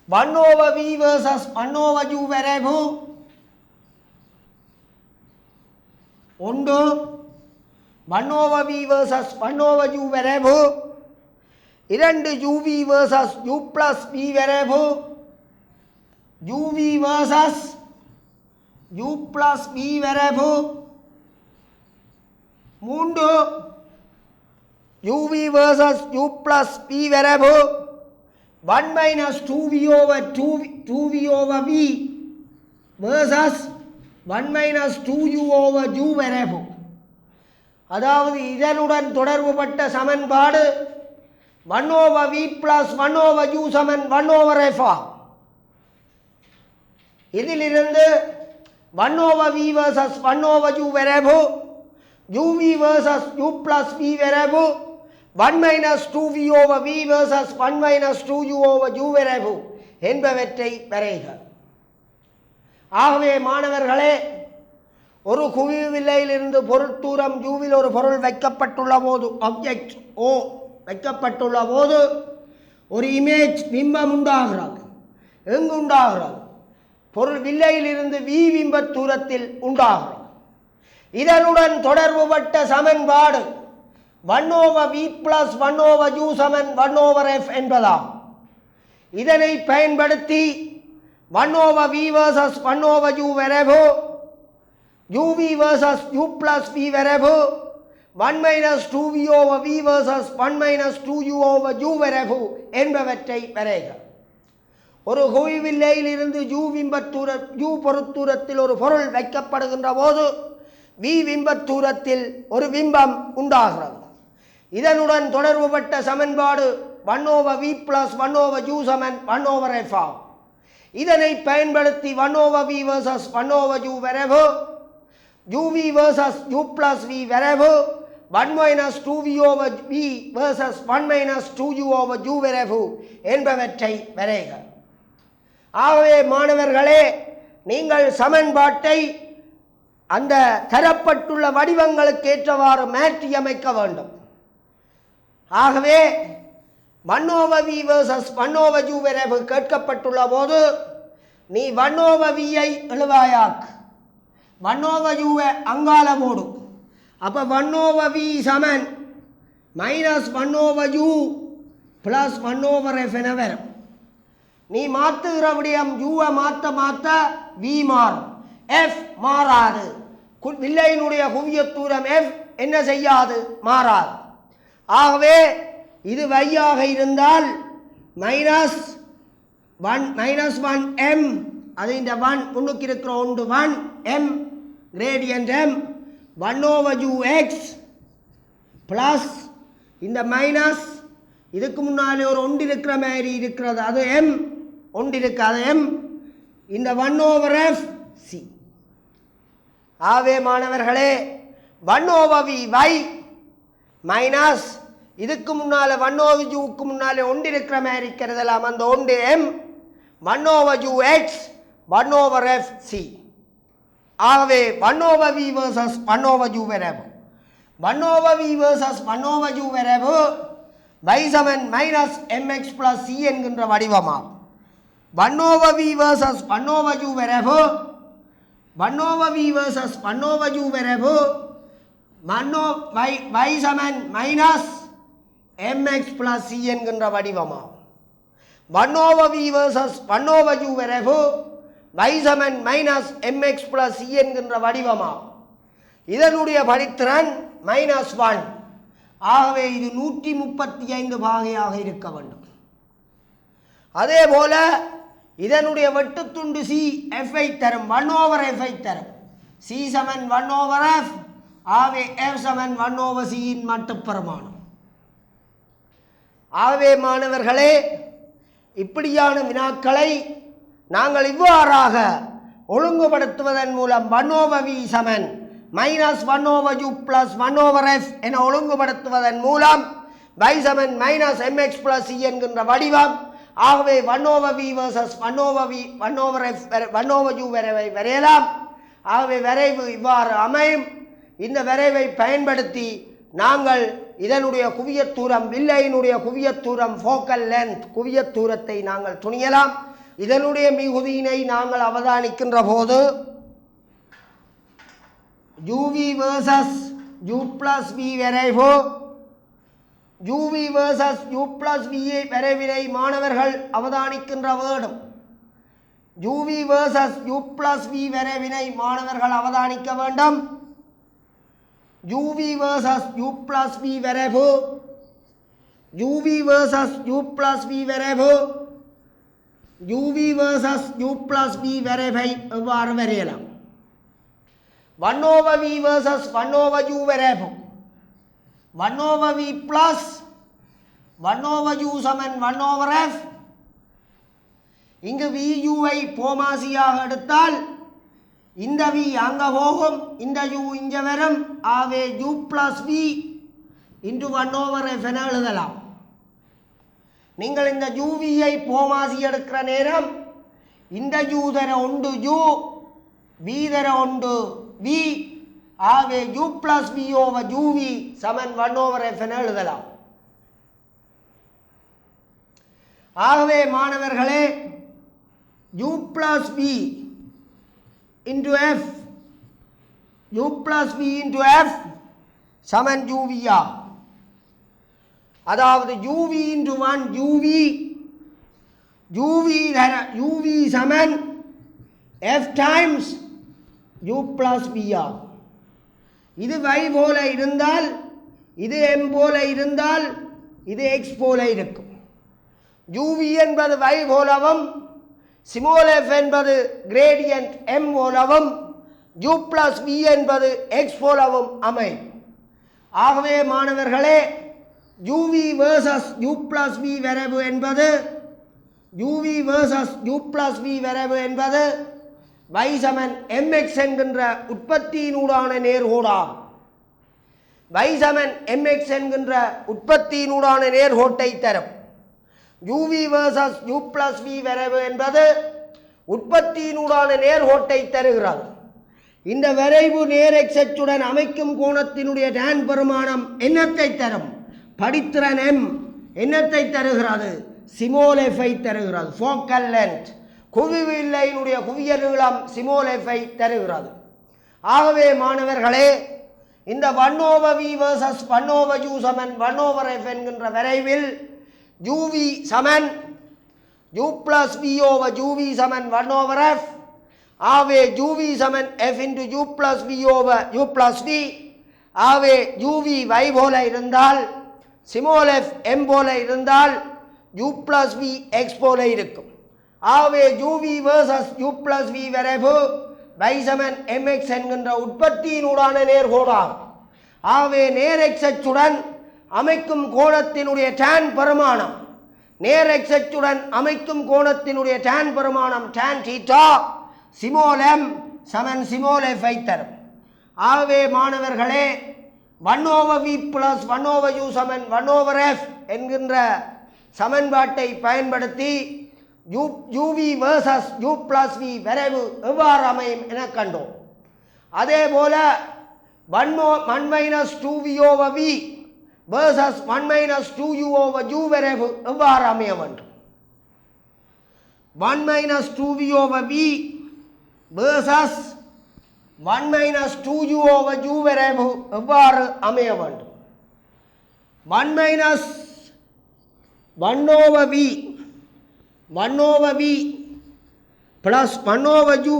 1/v versus 1/u வரைவு ஒன்று. 1/v versus 1/u வரைவு 2. uv versus u + v வரைவு. uv versus u + v வரைவு 3. uv versus u + v வரைவு 1 - 2v/v versus 1 - 2u/u வரைவு. அதாவது இதனுடன் தொடர்புபட்ட சமன்பாடு 1/v + 1/u = 1/f. இதிலிருந்து 1/v versus 1/u வரைவு, uv versus u + v வரைவு, 1 - 2v/v versus 1 - 2u/u வரைவு என்பவற்றை வரைக. ஆகவே மாணவர்களே, ஒரு குவிவில்லையிலிருந்து பொருட்தூரம் யூவில் ஒரு பொருள் வைக்கப்பட்டுள்ள போது, ஆப்ஜெக்ட் ஓ வைக்கப்பட்டுள்ள போது ஒரு இமேஜ் பிம்பம் உண்டாகிறது. எங்கு உண்டாகிறது? பொருள் வில்லையிலிருந்து வி பிம்ப தூரத்தில் உண்டாகிறது. இதனுடன் தொடர்புபட்ட சமன்பாடு 1/v + 1/u = 1/f என்பதாகும். இதனை பயன்படுத்தி 1/v versus 1/u வரைவு, uv versus u + v வரைவு, 1 - 2v/v versus 1 - 2u/u வரைவு என்பவற்றை வரைக. ஒரு குவிவில்லையில் இருந்து யூ பொருத்தூரத்தில் ஒரு பொருள் வைக்கப்படுகின்ற போது வி பிம்பத்தூரத்தில் ஒரு பிம்பம் உண்டாகிறது. இதனுடன் தொடர்புபட்ட சமன்பாடு 1/v + 1/u = 1/f ஆகும். இதனை பயன்படுத்தி 1/v versus 1/u வரைவு, uv versus u + v வரைவு, 1 minus 2v over v versus 1 minus 2u over u வரைவு என்பவற்றை வரைக. ஆகவே மாணவர்களே, நீங்கள் சமன்பாட்டை அந்த தரப்பட்டுள்ள வடிவங்களுக்கு ஏற்றவாறு மாற்றி அமைக்க வேண்டும். ஆகவே 1 over v versus 1 over u வரைவு கேட்கப்பட்டுள்ள போது நீ 1 over v ஐ எழுவாயாக்கு, 1 over u அங்கால போடு. அப்போ 1 over v சமன் minus 1 over u plus 1 over f என வரும். நீ மாற்றுகிற விடயம் யூவை மாற்ற v மாறும், f மாறாது. வில்லையினுடைய குவியத் தூரம் f என்ன செய்யாது, மாறாது. ஆகவே இது வையாக இருந்தால் -1m, அது இந்த 1 முன்னுக்கு இருக்கிற ஒன்று 1m gradient m 1 over ux plus இந்த மைனஸ் இதுக்கு முன்னாலே ஒரு ஒன்று இருக்கிற மாதிரி இருக்கிறது, அது m ஒன்று இருக்கு, அது m இந்த 1 over f c. ஆகவே மாணவர்களே 1 over v y மைனஸ் இதுக்கு முன்னால் 1 over uக்கு முன்னாலே ஒன்று இருக்கிற மாதிரி இருக்கிறதெல்லாம் அந்த ஒன்று m 1 over ux 1 over f c. ஆகவே 1 over v versus 1 over u வரைவு 1 over v versus 1 over u வரைவு y சமன் மைனஸ் mx plus c என்கின்ற வடிவமாகும். 1 over v versus 1 over u வரைவு 1 over v versus 1 over u வரைவு y சமன் minus mx plus c என்கின்ற வடிவமாகும். 1 over v versus 1 over u வரைவு y சமன் மைனஸ் mx plus c என்கின்ற வடிவமாகும். இதனுடைய படித்திறன் -1. ஆகவே இது 135 பாகையாக இருக்க வேண்டும். அதே போல இதனுடைய வெட்டுத்துண்டு c f ஐ தரும், 1 over f ஐ தரும். c சமன் 1 over f, ஆகவே f சமன் 1 over c இன் மட்டுப்பெருமானம். ஆகவே மாணவர்களே, இப்படியான வினாக்களை நாங்கள் இவ்வாறாக ஒழுங்குபடுத்துவதன் மூலம் 1 over v சமன் minus 1 over u plus 1 over f என ஒழுங்குபடுத்துவதன் மூலம் y சமன் மைனஸ் mx plus c என்கின்ற வடிவம். ஆகவே 1 over v versus 1 over v 1 over f 1 over u வரைவை வரையலாம். ஆகவே வரைவு இவ்வாறு அமையும். இந்த வரைவை பயன்படுத்தி நாங்கள் இதனுடைய குவியத் தூரம், வில்லையினுடைய குவியத் தூரம் ஃபோக்கல் லென்த் குவியத் தூரத்தை நாங்கள் துணியலாம். இதனுடைய மிகுதியினை நாங்கள் அவதானிக்கின்ற போது uv versus u plus v வரைவு, uv versus u plus v வரைவினை மாணவர்கள் அவதானிக்கின்ற வேண்டும். uv versus u plus v வரைவினை மாணவர்கள் அவதானிக்க வேண்டும். uv versus u plus v வரைவு, uv versus u plus v வரைவு, uv versus u plus v வரைவை எவ்வாறு வரையலாம்? 1 over v versus 1 over u வரைவு 1 over v plus 1 over u சமன் 1 over f. இங்கு vu ஐ போமாசியாக எடுத்தால் இந்த v அங்க போகும், இந்த u இங்க வரும். ஆகவே u plus v into 1 over f என எழுதலாம். நீங்கள் இந்த uv ஐ போமாசி எடுக்கிற நேரம் இந்த u தர ஒன்று u, v தர ஒன்று v. ஆகவே u plus v over uv சமன் 1 over f என எழுதலாம். ஆகவே மாணவர்களே, u plus v into f, u plus v into f சமன் uv ஆகும். அதாவது uv into 1 uv, uv சமன் f times u plus v ஆகும். இது y போல இருந்தால், இது m போல இருந்தால், இது x போல இருக்கும். uv என்பது y போலவும், small f என்பது gradient m போலவும், u plus v என்பது x போலவும் அமையும். ஆகவே மாணவர்களே, uv versus u plus v வரைவு என்பது uv versus u plus v வரைவு என்பது y சமன் mx என்கின்ற உற்பத்தியினூடான நேர்கோடாகும். y சமன் mx என்கின்ற உற்பத்தியினூடான நேர்கோட்டை தரும். uv versus u plus v வரைவு என்பது உற்பத்தியினூடான நேர்கோட்டை தருகிறது. இந்த வரைவு நேர் x அச்சுடன் அமைக்கும் கோணத்தினுடைய tan பெருமானம் என்னத்தை தரும்? படித்திறன் m. என்னத்தை தருகிறது? ஸ்மால் f ஐ தருகிறது. ஃபோக்கல் லென்த் குவிவு எல்லையினுடைய குவிய நீளம் ஸ்மால் f ஐ தருகிறது. ஆகவே மாணவர்களே, இந்த 1/v versus 1/u சமன் 1/f என்கின்ற வரைவில் uv சமன் u plus v over uv சமன் 1/f. ஆகவே uv சமன் f into u plus v over u plus v. ஆகவே uv y போல இருந்தால் ஸ்மால் f m போல இருந்தால் u plus v x போல இருக்கும். ஆகவே uv versus u plus v வரைவு y சமன் mx என்கின்ற உற்பத்தியினூடான நேர்கோடாகும். ஆகவே நேர் x அச்சுடன் அமைக்கும் கோணத்தினுடைய tan பெருமானம், நேர் x அச்சுடன் அமைக்கும் கோணத்தினுடைய tan பெருமானம் tan θ ஸ்மால் m சமன் ஸ்மால் f ஐ தரும். ஆகவே மாணவர்களே, 1/v plus 1/u சமன் 1/f என்கின்ற சமன்பாட்டை பயன்படுத்தி uv versus u plus v வரைவு எவ்வாறு அமையும் என கண்டோம். அதே போல 1 minus 2v over v versus 1 minus 2u over u வரைவு எவ்வாறு அமைய வேண்டும்? 1 minus 2v over v versus 1 minus 2u over u வரைவு எவ்வாறு அமைய வேண்டும்? 1 minus 1/v 1/v plus 1/u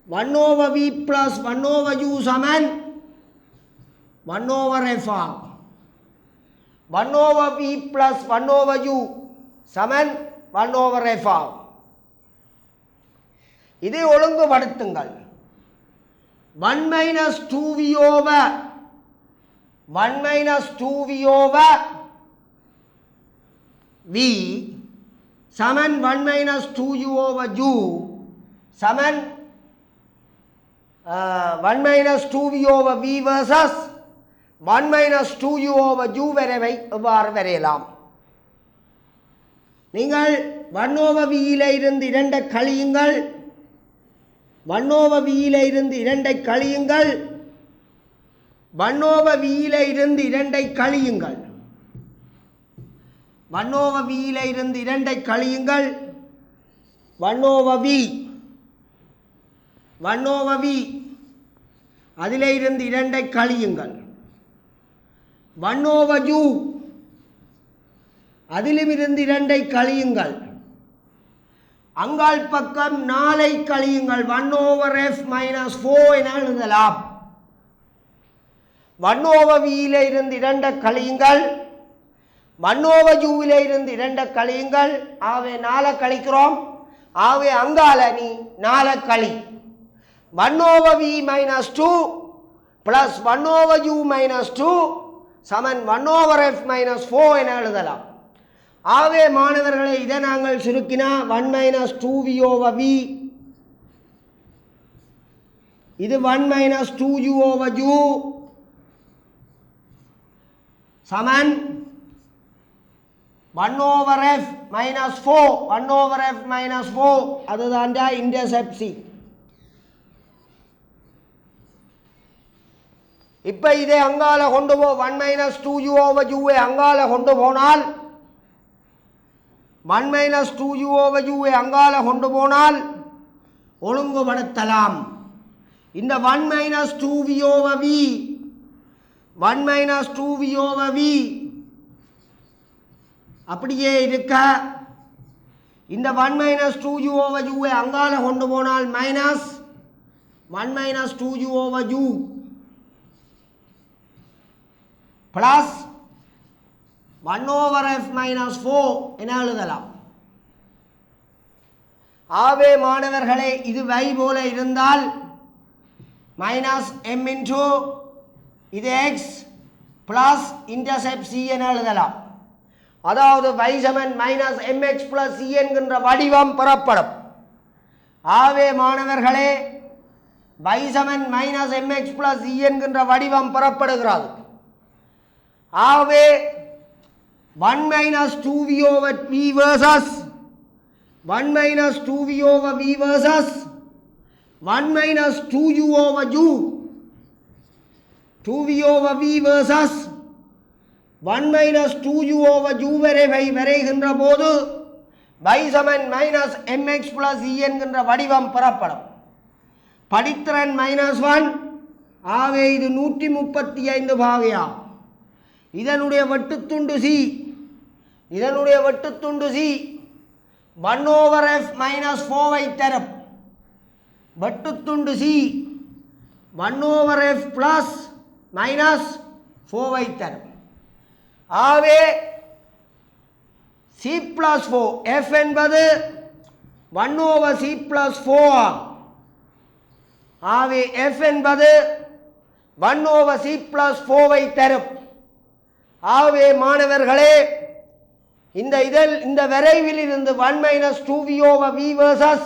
1/v plus 1/u சமன் 1/f ஆகும். 1/v plus 1/u சமன் 1/f ஆகும். இதை ஒழுங்குபடுத்துங்கள். 1 minus 2v over 1 minus 2v over v சமன் 1 minus 2u over u சமன் 1 minus 2v over v versus 1 minus 2u over u வரைவை எவ்வாறு வரையலாம்? நீங்கள் 1/v இருந்து 2 கழியுங்கள். 1/v இருந்து 2 கழியுங்கள். 1/v இருந்து 2 கழியுங்கள். 1/v இருந்து 2 கழியுங்கள். 1/v 1/v அதிலே இருந்து 2 கழியுங்கள். 1/u அதிலும் இருந்து 2 கழியுங்கள். அங்காள் பக்கம் 4 கழியுங்கள். 1/f minus 4 என எழுதலாம். 1/v இருந்து 2 கழியுங்கள். 1/u இருந்து 2 கழியுங்கள். ஆகவே 4 கழிக்கிறோம். ஆகவே அங்கால நீ 4 கழி. 1/v minus 2 plus 1/u minus 2 சமன் 1/f minus 4 என எழுதலாம். ஆகவே மாணவர்களை இதை நாங்கள் சுருக்கினா 1 minus 2v over v, இது 1 minus 2u over u சமன் 1/f minus 4. 1/f minus 4 அதுதான் இன்டர்செப்ட் சி. இப்போ இதை அங்கால கொண்டு போ. 1 minus 2u over u அங்கால கொண்டு போனால் 1 minus 2u over u அங்கால கொண்டு போனால் ஒழுங்குபடுத்தலாம். இந்த 1 minus 2v over v 1 minus 2v over v அப்படியே இருக்க இந்த 1 minus 2u over u அங்கால கொண்டு போனால் minus 1 minus 2u over u plus 1/f minus 4 என எழுதலாம். ஆகவே மாணவர்களே, இது y போல இருந்தால் மைனஸ் m இன்டூ இது x பிளஸ் இன்டர்செப்ட் c என எழுதலாம். அதாவது y சமன் மைனஸ் mx பிளஸ் c என்கின்ற வடிவம் பெறப்படும். ஆகவே மாணவர்களே, y சமன் மைனஸ் mx பிளஸ் e என்கின்ற வடிவம் பெறப்படுகிறது. ஆகவே 1 minus 2v over v versus 1 minus 2v over v versus 1 minus 2u over u 2v over v versus 1 minus 2u over u வரைகின்ற போது y சமன் மைனஸ் mx பிளஸ் e என்கின்ற வடிவம் பெறப்படும். படித்திறன் -1. ஆகவே இது 135 பாகையாகும். இதனுடைய வெட்டுத்துண்டு c 1 over f minus 4 தரும். வெட்டுத்துண்டு c 1 over f plus minus 4 தரும். ஆகவே c plus 4 f என்பது 1 over c plus 4 ஆகும். ஆகவே f என்பது 1 over c plus 4 தரும். ஆகவே மாணவர்களே இந்த விரைவில் இருந்து 1 minus 2v over v versus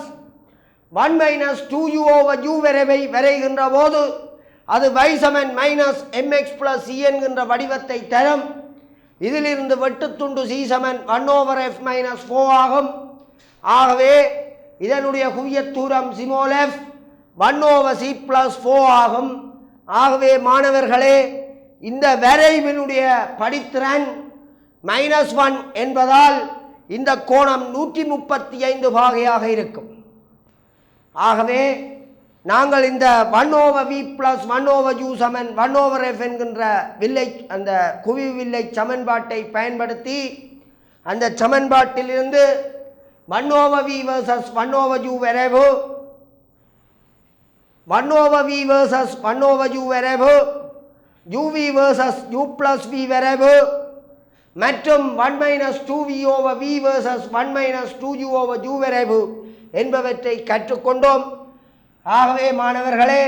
1 minus 2u over u வரைகின்ற போது அது y சமன் மைனஸ் mx plus c என்கின்ற வடிவத்தை தரும். இதிலிருந்து வெட்டுத்துண்டு c சமன் 1 over f minus 4 ஆகும். ஆகவே இதனுடைய குவியத் தூரம் small f 1 over c plus 4 ஆகும். ஆகவே மாணவர்களே இந்த வரைவினுடைய படித்திறன் -1 என்பதால் இந்த கோணம் 135 பாகையாக இருக்கும். ஆகவே நாங்கள் இந்த 1 over v plus 1 over u சமன் 1 over f என்கின்ற அந்த குவி வில்லை சமன்பாட்டை பயன்படுத்தி அந்த சமன்பாட்டிலிருந்து 1 over v versus 1 over u வரைவு 1 over v versus 1 over u வரைவு uv versus u plus v வரைவு மற்றும் 1 minus 2v over v versus 1 minus 2u over u வரைவு என்பவற்றை கற்றுக்கொண்டோம். ஆகவே மாணவர்களே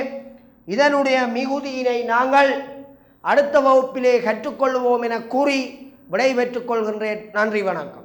இதனுடைய மிகுதியினை நாங்கள் அடுத்த வகுப்பிலே கற்றுக்கொள்வோம் என கூறி விடைபெற்றுக் கொள்கின்றேன். நன்றி, வணக்கம்.